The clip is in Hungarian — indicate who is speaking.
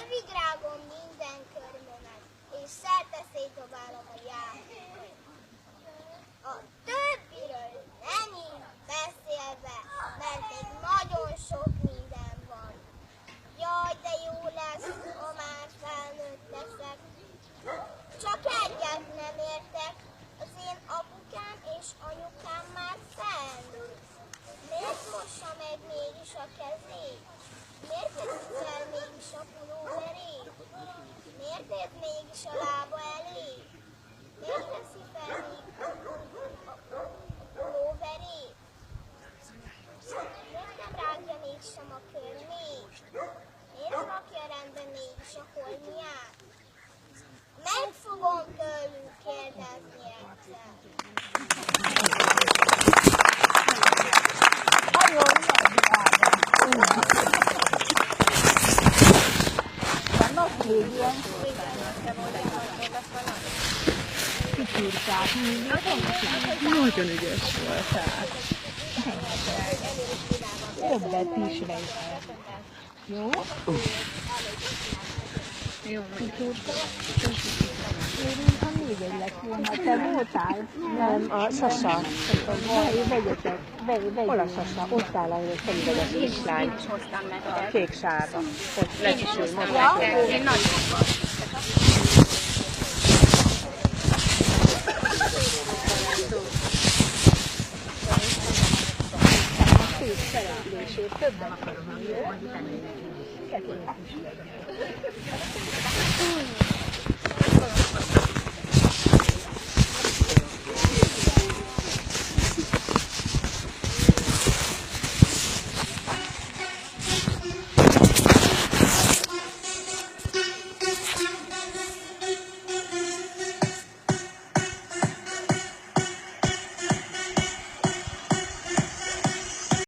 Speaker 1: Rövig rágom minden körmömet, és szerte szétdobálom a játékot. A többiről nem így beszélve, mert még nagyon sok minden van. Jaj, de jó lesz, ha már felnőtt leszek. Csak egyet nem értek, az én apukám és anyukám már felnőtt. Miért mossa meg mégis a kezét? Miért teszi fel mégis a pulóverét? Miért ért mégis a lába elé? Miért teszi fel még a pulóverét? Miért nem rágja mégsem a körmét? Miért rakja rendbe mégis a holmiát? Meg fogom tőlük kérdezni egyszer.
Speaker 2: Nagyon ügyes voltál. Többet is vegyél. Jó? Jó, ha még egy lett volna, te voltál? Nem, a Sasa. Vegyetek, hol a Sasa? Ott áll, ahol felüveg a kislány. A kék sárba. Ott lecsisül, mondják. Én nagyon szereplését többen akarom, jó? Kettőnek is.